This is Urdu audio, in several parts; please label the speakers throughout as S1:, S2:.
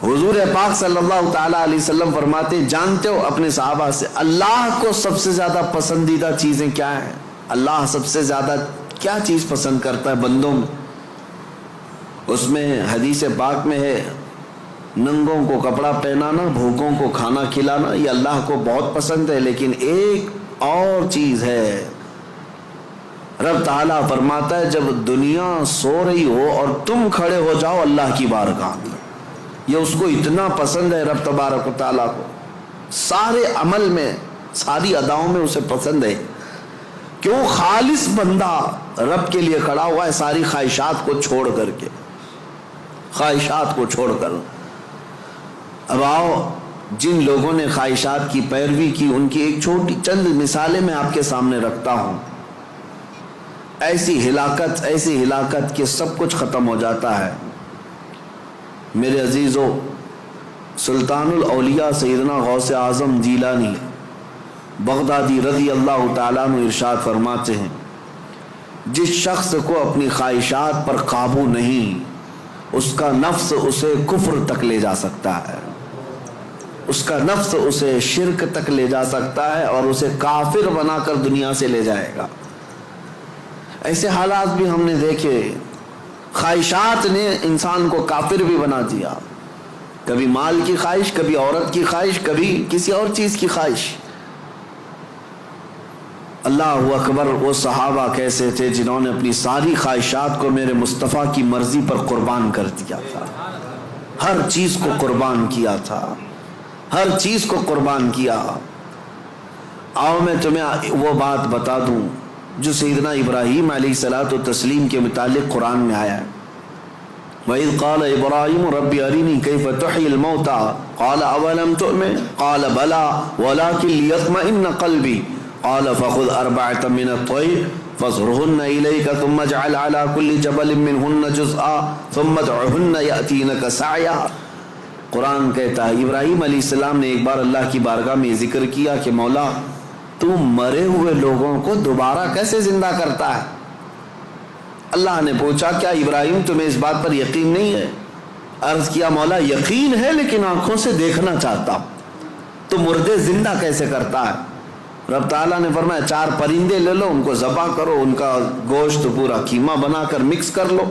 S1: حضور پاک صلی اللہ تعالیٰ علیہ وسلم فرماتے جانتے ہو اپنے صحابہ سے اللہ کو سب سے زیادہ پسندیدہ چیزیں کیا ہیں؟ اللہ سب سے زیادہ کیا چیز پسند کرتا ہے بندوں میں؟ اس میں حدیث پاک میں ہے ننگوں کو کپڑا پہنانا، بھوکوں کو کھانا کھلانا، یہ اللہ کو بہت پسند ہے. لیکن ایک اور چیز ہے، رب تعالیٰ فرماتا ہے جب دنیا سو رہی ہو اور تم کھڑے ہو جاؤ اللہ کی بارگاہ میں، یہ اس کو اتنا پسند ہے رب تبارک و تعالیٰ کو، سارے عمل میں ساری اداؤں میں اسے پسند ہے. کیوں؟ خالص بندہ رب کے لیے کھڑا ہوا ہے، ساری خواہشات کو چھوڑ کر کے، خواہشات کو چھوڑ کر. اب آؤ جن لوگوں نے خواہشات کی پیروی کی ان کی ایک چھوٹی چند مثالیں میں آپ کے سامنے رکھتا ہوں. ایسی ہلاکت کہ سب کچھ ختم ہو جاتا ہے. میرے عزیزو، سلطان الاولیاء سیدنا غوث اعظم جیلانی بغدادی رضی اللہ تعالیٰ عنہ ارشاد فرماتے ہیں جس شخص کو اپنی خواہشات پر قابو نہیں، اس کا نفس اسے کفر تک لے جا سکتا ہے، اس کا نفس اسے شرک تک لے جا سکتا ہے اور اسے کافر بنا کر دنیا سے لے جائے گا. ایسے حالات بھی ہم نے دیکھے، خواہشات نے انسان کو کافر بھی بنا دیا. کبھی مال کی خواہش، کبھی عورت کی خواہش، کبھی کسی اور چیز کی خواہش. اللہ اکبر، وہ صحابہ کیسے تھے جنہوں نے اپنی ساری خواہشات کو میرے مصطفیٰ کی مرضی پر قربان کر دیا تھا، ہر چیز کو قربان کیا تھا، ہر چیز کو قربان کیا. آؤ میں تمہیں وہ بات بتا دوں جو سیدنا ابراہیم علیہ الصلوۃ والتسلیم کے متعلق قرآن میں آیا ہے. وَإِذْ قَالَ إِبْرَاهِيمُ رَبِّ أَرِنِي كَيْفَ تُحْيِي الْمَوْتَى قَالَ أَوَلَمْ تُؤْمِنْ قَالَ بَلَى وَلَكِنْ لِيَطْمَئِنَّ قَلْبِي قَالَ فَخُذْ أَرْبَعَةً مِنَ الطَّيْرِ فَاصْرُهُنَّ إِلَيْكَ ثُمَّ اجْعَلْ عَلَى كُلِّ جَبَلٍ مِّنْهُنَّ جُزْءًا ثُمَّ ادْعُهُنَّ يَأْتِينَكَ سَعْيًا. قرآن کہتا ہے ابراہیم علیہ السلام نے ایک بار اللہ کی بارگاہ میں ذکر کیا کہ مولا تو مرے ہوئے لوگوں کو دوبارہ کیسے زندہ کرتا ہے؟ اللہ نے پوچھا کیا ابراہیم تمہیں اس بات پر یقین نہیں ہے؟ عرض کیا مولا یقین ہے لیکن آنکھوں سے دیکھنا چاہتا ہوں، تو مردے زندہ کیسے کرتا ہے؟ رب تعالیٰ نے فرمایا 4 پرندے لے لو، ان کو ذبح کرو، ان کا گوشت پورا قیمہ بنا کر مکس کر لو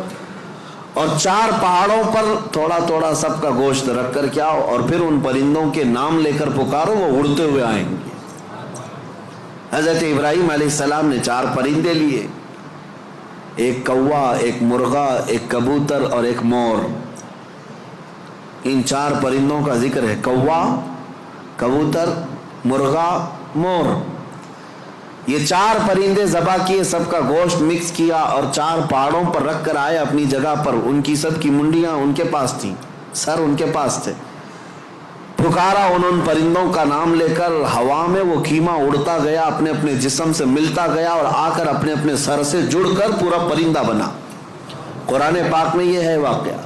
S1: اور 4 پہاڑوں پر تھوڑا تھوڑا سب کا گوشت رکھ کر کے آؤ اور پھر ان پرندوں کے نام لے کر پکارو، وہ اڑتے ہوئے آئیں گے. حضرت ابراہیم علیہ السلام نے 4 پرندے لیے، ایک کوا، ایک مرغا، ایک کبوتر اور ایک مور. ان 4 پرندوں کا ذکر ہے، کوا، کبوتر، مرغا، مور. یہ 4 پرندے ذبح کیے، سب کا گوشت مکس کیا اور 4 پہاڑوں پر رکھ کر آئے اپنی جگہ پر. ان کی سب کی منڈیاں ان کے پاس تھیں، سر ان کے پاس تھے. پکارا ان پرندوں کا نام لے کر، ہوا میں وہ خیمہ اڑتا گیا، اپنے اپنے جسم سے ملتا گیا اور آ کر اپنے اپنے سر سے جڑ کر پورا پرندہ بنا. قرآن پاک میں یہ ہے واقعہ.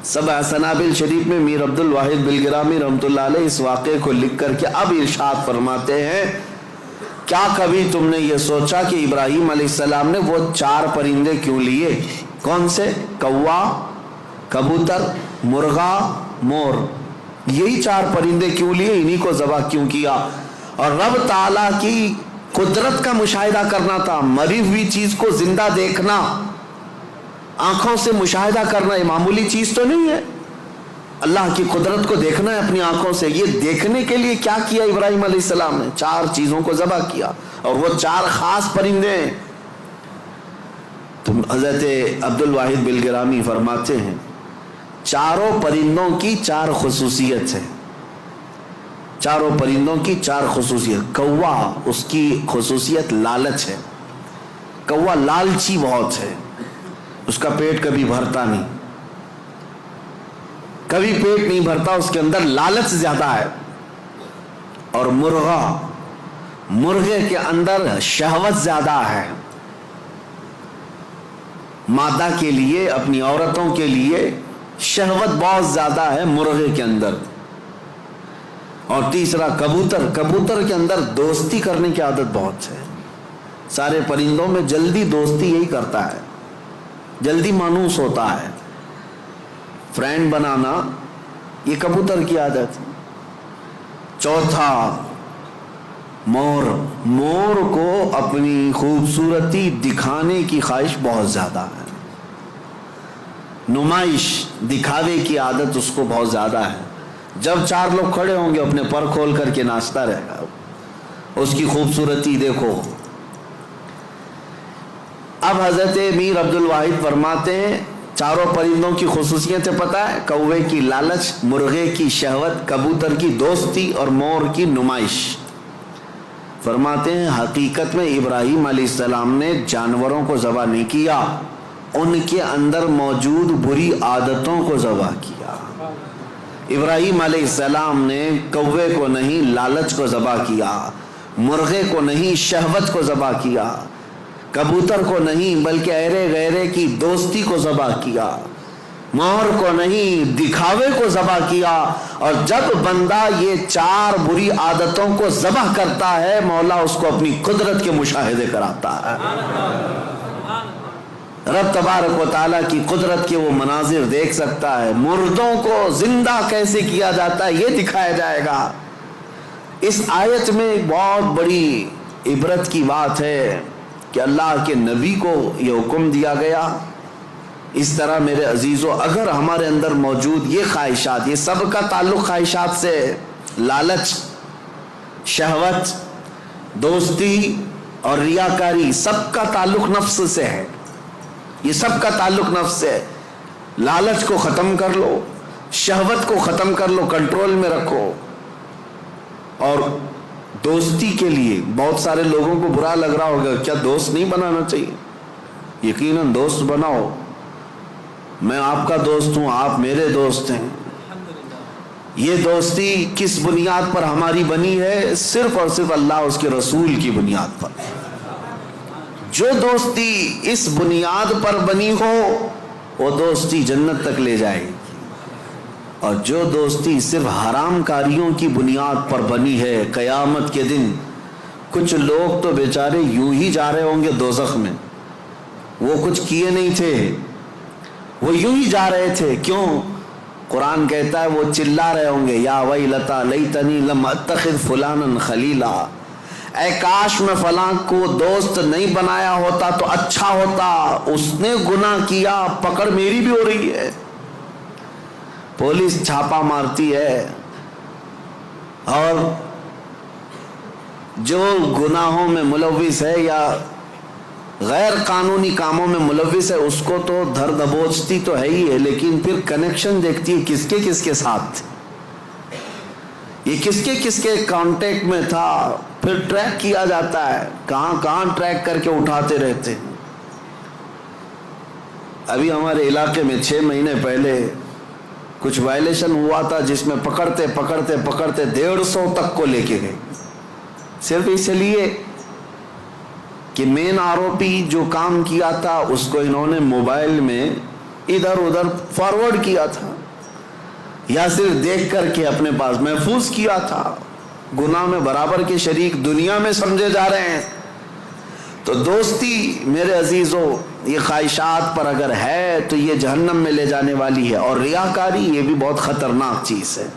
S1: سبع سنابل شریف میں میر عبد الواحد بلگرامی رحمۃ اللہ علیہ اس واقعے کو لکھ کر کے اب ارشاد فرماتے ہیں کیا کبھی تم نے یہ سوچا کہ ابراہیم علیہ السلام نے وہ 4 پرندے کیوں لیے؟ کون سے؟ کوا، کبوتر، مرغا، مور. یہی 4 پرندے کیوں لیے؟ انہی کو ذبح کیوں کیا؟ اور رب تعالیٰ کی قدرت کا مشاہدہ کرنا تھا. مری ہوئی چیز کو زندہ دیکھنا، آنکھوں سے مشاہدہ کرنا، یہ معمولی چیز تو نہیں ہے. اللہ کی قدرت کو دیکھنا ہے اپنی آنکھوں سے. یہ دیکھنے کے لیے کیا کیا ابراہیم علیہ السلام نے؟ 4 چیزوں کو ذبح کیا اور وہ 4 خاص پرندے ہیں. تو حضرت عبد الواحد بلگرامی فرماتے ہیں چاروں پرندوں کی 4 خصوصیت ہے. 4 پرندوں کی 4 خصوصیت. کوا، اس کی خصوصیت لالچ ہے. کوا لالچی بہت ہے، اس کا پیٹ کبھی بھرتا نہیں، کبھی پیٹ نہیں بھرتا، اس کے اندر لالچ زیادہ ہے. اور مرغا، مرغے کے اندر شہوت زیادہ ہے، مادہ کے لیے، اپنی عورتوں کے لیے شہوت بہت زیادہ ہے مرغے کے اندر. اور تیسرا کبوتر، کبوتر کے اندر دوستی کرنے کی عادت بہت ہے. سارے پرندوں میں جلدی دوستی یہی کرتا ہے، جلدی مانوس ہوتا ہے. فرینڈ بنانا یہ کبوتر کی عادت ہے۔ چوتھا مور کو اپنی خوبصورتی دکھانے کی خواہش بہت زیادہ ہے، نمائش دکھاوے کی عادت اس کو بہت زیادہ ہے۔ جب چار لوگ کھڑے ہوں گے اپنے پر کھول کر کے ناچتا رہے گا، اس کی خوبصورتی دیکھو۔ اب حضرت میر عبد الواحد فرماتے ہیں چاروں پرندوں کی خصوصیتیں پتہ ہے؟ کوے کی لالچ، مرغے کی شہوت، کبوتر کی دوستی اور مور کی نمائش۔ فرماتے ہیں حقیقت میں ابراہیم علیہ السلام نے جانوروں کو ذبح نہیں کیا، ان کے اندر موجود بری عادتوں کو ذبح کیا۔ ابراہیم علیہ السلام نے کوے کو نہیں لالچ کو ذبح کیا، مرغے کو نہیں شہوت کو ذبح کیا، کبوتر کو نہیں بلکہ ایرے غیرے کی دوستی کو ذبح کیا، مور کو نہیں دکھاوے کو ذبح کیا۔ اور جب بندہ یہ چار بری عادتوں کو ذبح کرتا ہے مولا اس کو اپنی قدرت کے مشاہدے کراتا ہے۔ رب تبارک و تعالیٰ کی قدرت کے وہ مناظر دیکھ سکتا ہے، مردوں کو زندہ کیسے کیا جاتا ہے یہ دکھایا جائے گا۔ اس آیت میں بہت بڑی عبرت کی بات ہے کہ اللہ کے نبی کو یہ حکم دیا گیا۔ اس طرح میرے عزیزو اگر ہمارے اندر موجود یہ خواہشات، یہ سب کا تعلق خواہشات سے، لالچ، شہوت، دوستی اور ریاکاری، سب کا تعلق نفس سے ہے، یہ سب کا تعلق نفس سے ہے۔ لالچ کو ختم کر لو، شہوت کو ختم کر لو، کنٹرول میں رکھو۔ اور دوستی کے لیے بہت سارے لوگوں کو برا لگ رہا ہوگا، کیا دوست نہیں بنانا چاہیے؟ یقیناً دوست بناؤ، میں آپ کا دوست ہوں، آپ میرے دوست ہیں۔ یہ دوستی کس بنیاد پر ہماری بنی ہے؟ صرف اور صرف اللہ اس کے رسول کی بنیاد پر۔ جو دوستی اس بنیاد پر بنی ہو وہ دوستی جنت تک لے جائے گی، اور جو دوستی صرف حرام کاریوں کی بنیاد پر بنی ہے قیامت کے دن کچھ لوگ تو بیچارے یوں ہی جا رہے ہوں گے دوزخ میں، وہ کچھ کیے نہیں تھے، وہ یوں ہی جا رہے تھے۔ کیوں؟ قرآن کہتا ہے وہ چلا رہے ہوں گے یا ویلتا لیتنی لم اتخذ فلانا خلیلا، اے کاش میں فلاں کو دوست نہیں بنایا ہوتا تو اچھا ہوتا، اس نے گناہ کیا، پکڑ میری بھی ہو رہی ہے، پولیس چھاپا مارتی ہے، اور جو گناہوں میں ملوث ہے یا غیر قانونی کاموں میں ملوث ہے اس کو تو دھر دبوچتی تو ہے ہی ہے، لیکن پھر کنیکشن دیکھتی ہے کس کے ساتھ، یہ کس کے کانٹیکٹ میں تھا، پھر ٹریک کیا جاتا ہے، کہاں ٹریک کر کے اٹھاتے رہتے ہیں۔ ابھی ہمارے علاقے میں 6 مہینے پہلے کچھ وائلیشن ہوا تھا جس میں پکڑتے 150 تک کو لے کے گئے، صرف اس لیے کہ مین آروپی جو کام کیا تھا اس کو انہوں نے موبائل میں ادھر ادھر فارورڈ کیا تھا، یا صرف دیکھ کر کے اپنے پاس محفوظ کیا تھا۔ گناہ میں برابر کے شریک دنیا میں سمجھے جا رہے ہیں۔ تو دوستی میرے عزیزو یہ خواہشات پر اگر ہے تو یہ جہنم میں لے جانے والی ہے، اور ریاکاری یہ بھی بہت خطرناک چیز ہے۔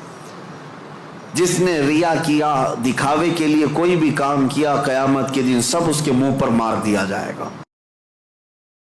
S1: جس نے ریا کیا، دکھاوے کے لیے کوئی بھی کام کیا، قیامت کے دن سب اس کے منہ پر مار دیا جائے گا۔